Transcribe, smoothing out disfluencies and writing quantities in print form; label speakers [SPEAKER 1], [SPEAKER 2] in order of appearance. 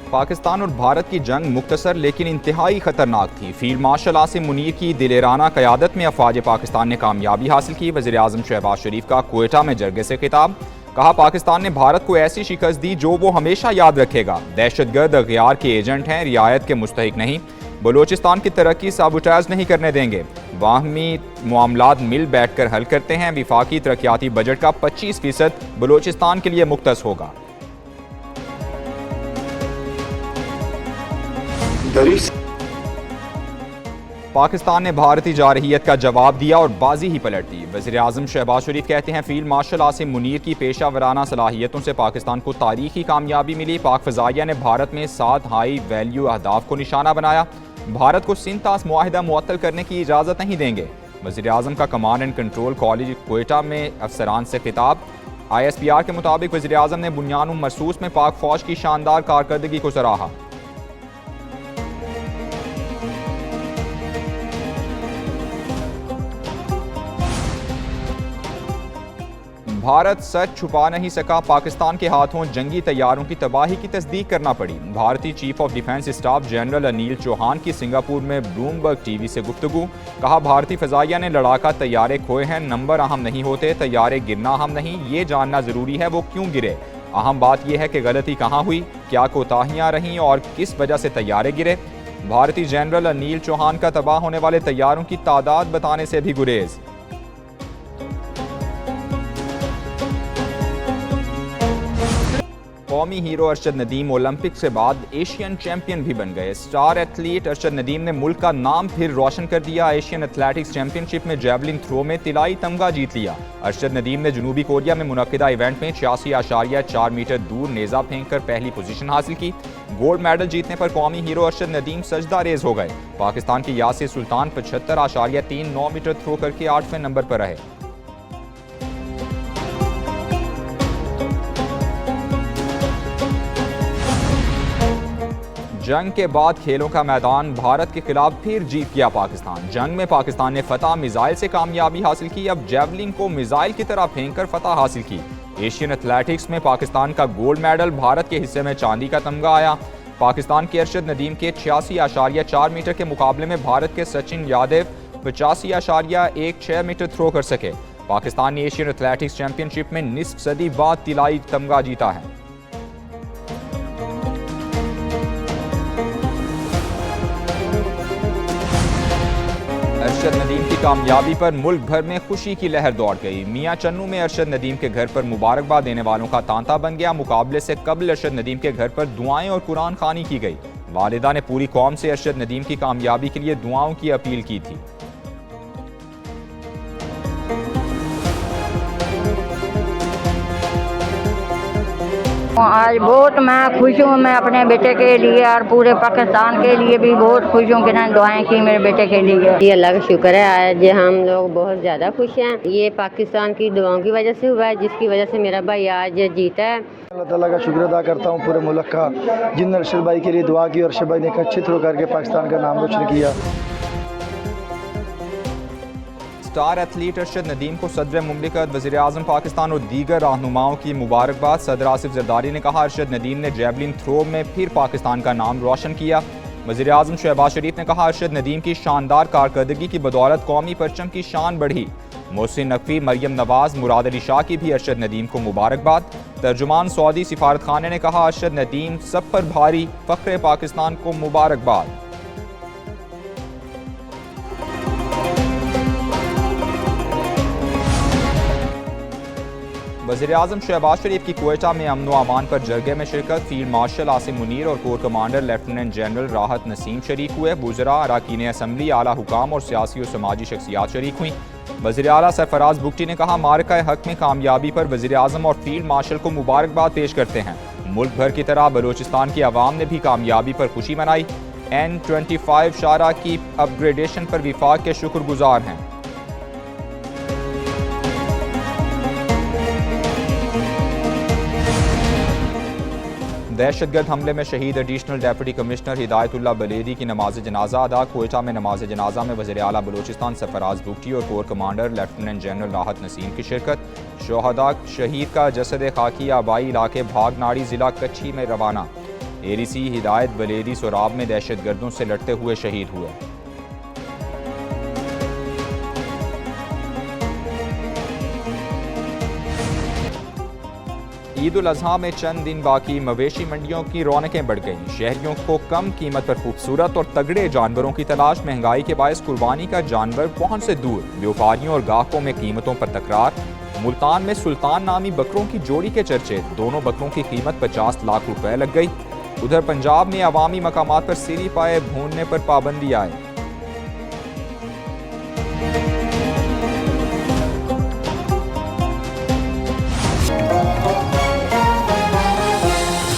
[SPEAKER 1] पाकिस्तान और भारत की जंग मुख्तसर लेकिन इंतहाई खतरनाक थी। फील्ड मार्शल आसिम मुनीर की दिलेराना क़यादत में अफवाज पाकिस्तान ने कामयाबी हासिल की। वज़ीर आज़म शहबाज शरीफ का कोयटा में जरगे से खिताब, कहा पाकिस्तान ने भारत को ऐसी शिकस्त दी जो वो हमेशा याद रखेगा। दहशतगर्द अगयार के एजेंट हैं, रियायत के मुस्तहिक नहीं। बलोचिस्तान की तरक्की साबुटाज नहीं करने देंगे। बाहमी मामलात मिल बैठ कर हल करते हैं। विफाकी तरक्याती बजट का 25% बलोचिस्तान के लिए मुख्तस होगा। पाकिस्तान ने भारतीय जारहियत का जवाब दिया और बाजी ही पलट दी। वज़ीर आज़म शहबाज शरीफ कहते हैं फील्ड मार्शल आसिम मुनीर की पेशा वराना सलाहियतों से पाकिस्तान को तारीखी कामयाबी मिली। पाक फ़ज़ाइया ने भारत में 7 हाई वैल्यू अहदाफ को निशाना बनाया। भारत को सिंतास मुआहिदा मुअत्तल करने की इजाज़त नहीं देंगे। वज़ीर आज़म का command and control college Quetta में अफसरान से खिताब। ISPR के मुताबिक वज़ीर आज़म ने बुनियान मरसूस में पाक फ़ौज की शानदार कारकर्दगी को सराहा। भारत सच छुपा नहीं सका, पाकिस्तान के हाथों जंगी तैयारों की तबाही की तस्दीक करना पड़ी। भारतीय chief of defence staff general Anil Chauhan की सिंगापुर में ब्लूमबर्ग टीवी से गुफ्तगू, कहा भारतीय फ़ज़ाइया ने लड़ाका तैयारे खोए हैं। नंबर अहम नहीं होते, तैयारे गिरना अहम नहीं। ये जानना ज़रूरी है वो क्यों गिरे। अहम बात यह है कि गलती कहाँ हुई, क्या कोताहियाँ रहीं और किस वजह से तैयारे गिरे। भारतीय जनरल अनिल चौहान का तबाह होने वाले तैयारों की तादाद बताने से भी गुरेज। कौमी हीरो अरशद नदीम ओलंपिक से बाद एशियन चैंपियन भी बन गए। स्टार एथलीट अरशद नदीम ने मुल्क का नाम फिर रोशन कर दिया। एशियन एथलेटिक्स चैंपियनशिप में जैवलिन थ्रो में तिलाई तमगा जीत लिया। अरशद नदीम ने जनूबी कोरिया में मुनक्किदा इवेंट में 86.4 मीटर दूर नेज़ा फेंक कर पहली पोजीशन हासिल की। गोल्ड मेडल जीतने पर कौमी हीरो अरशद नदीम सजदा रेज हो गए। पाकिस्तान के यासिर सुल्तान 75.39 मीटर थ्रो करके 8वें नंबर पर रहे। जंग के बाद खेलों का मैदान, भारत के खिलाफ फिर जीत गया पाकिस्तान। जंग में पाकिस्तान ने फतह मिसाइल से कामयाबी हासिल की। अब जैवलिन को मिसाइल की तरह फेंक कर फतह हासिल की। एशियन एथलेटिक्स में पाकिस्तान का गोल्ड मेडल, भारत के हिस्से में चांदी का तमगा आया। पाकिस्तान के अरशद नदीम के 86.4 मीटर के मुकाबले में भारत के सचिन यादव 85.16 मीटर थ्रो कर सके। पाकिस्तान ने एशियन एथलेटिक्स चैंपियनशिप में निस्फ सदी बाद तिलाई तमगा जीता है। अरशद नदीम की कामयाबी पर मुल्क भर में खुशी की लहर दौड़ गई। मियां चन्नू में अरशद नदीम के घर पर मुबारकबाद देने वालों का तांता बन गया। मुकाबले से कबल अरशद नदीम के घर पर दुआएं और कुरान खानी की गई। वालिदा ने पूरी कौम से अरशद नदीम की कामयाबी के लिए दुआओं की अपील की थी।
[SPEAKER 2] आज बहुत मैं खुश हूँ, मैं अपने बेटे के लिए और पूरे पाकिस्तान के लिए भी बहुत खुश हूँ कि ना दुआएं की मेरे बेटे के लिए।
[SPEAKER 3] ये अल्लाह का शुक्र है, आज हम लोग बहुत ज़्यादा खुश हैं। ये पाकिस्तान की दुआओं की वजह से हुआ है, जिसकी वजह से मेरा भाई आज जीता है।
[SPEAKER 4] अल्लाह ताला का शुक्र अदा करता हूँ पूरे मुल्क का, जिन अरशद भाई के लिए दुआ की और अरशद भाई ने एक अच्छे थ्रो करके पाकिस्तान का नाम रोशन किया।
[SPEAKER 1] स्टार एथलीट अरशद नदीम को सदर मुमलिकत, वज़ीर आज़म पाकिस्तान और दीगर रहनुमाओं की मुबारकबाद। सदर आसिफ जरदारी ने कहा अरशद नदीम ने जैवलिन थ्रो में फिर पाकिस्तान का नाम रोशन किया। वज़ीर आज़म शहबाज शरीफ ने कहा अरशद नदीम की शानदार कारकर्दगी की बदौलत कौमी परचम की शान बढ़ी। मोहसिन नकवी, मरियम नवाज, मुराद अली शाह की भी अरशद नदीम को मुबारकबाद। तर्जुमान सऊदी सिफारत खाने ने कहा अरशद नदीम सब पर भारी, फ़ख्र पाकिस्तान को मुबारकबाद। वज़ीर आज़म शहबाज शरीफ की कोयटा में अमन व अमान पर जरगे में शिरकत। फील्ड मार्शल आसिम मुनीर और कोर कमांडर लेफ्टिनेंट जनरल राहत नसीम शरीक हुए। वुज़रा, अरकान असम्बली, आला हुकाम और सियासी और समाजी शख्सियात शरीक हुई। वज़ीर आला सरफराज बुगटी ने कहा मारका हक में कामयाबी पर वज़ीर आज़म और फील्ड मार्शल को मुबारकबाद पेश करते हैं। मुल्क भर की तरह बलोचिस्तान की आवाम ने भी कामयाबी पर खुशी मनाई। N25 शारा की अपग्रेडेशन पर विफाक के शुक्रगुजार हैं। दहशतगर्द हमले में शहीद additional deputy commissioner Hidayatullah Buledi की नमाज जनाजा अदा। कोयटा में नमाज जनाजा में वज़ीर आला बलोचिस्तान सरफराज बुगटी और कोर कमांडर लेफ्टिनेंट जनरल राहत नसीम की शिरकत। शोहदा शहीद का जसद खाकी आबाई इलाके भागनाड़ी ज़िला कच्छी में रवाना। एरीसी हिदायत बलेरी सोराब में दहशतगर्दों से लड़ते हुए शहीद हुए। ईद उल अजहा में चंद दिन बाकी मवेशी मंडियों की रौनकें बढ़ गईं। शहरियों को कम कीमत पर खूबसूरत और तगड़े जानवरों की तलाश। महंगाई के बायस कुर्बानी का जानवर पहुंच से दूर। व्यापारियों और ग्राहकों में कीमतों पर तकरार। मुल्तान में सुल्तान नामी बकरों की जोड़ी के चर्चे। दोनों बकरों की कीमत 50 लाख रुपए लग गई। उधर पंजाब में अवामी मकामात पर सीरी पाए भूनने पर पाबंदी आए।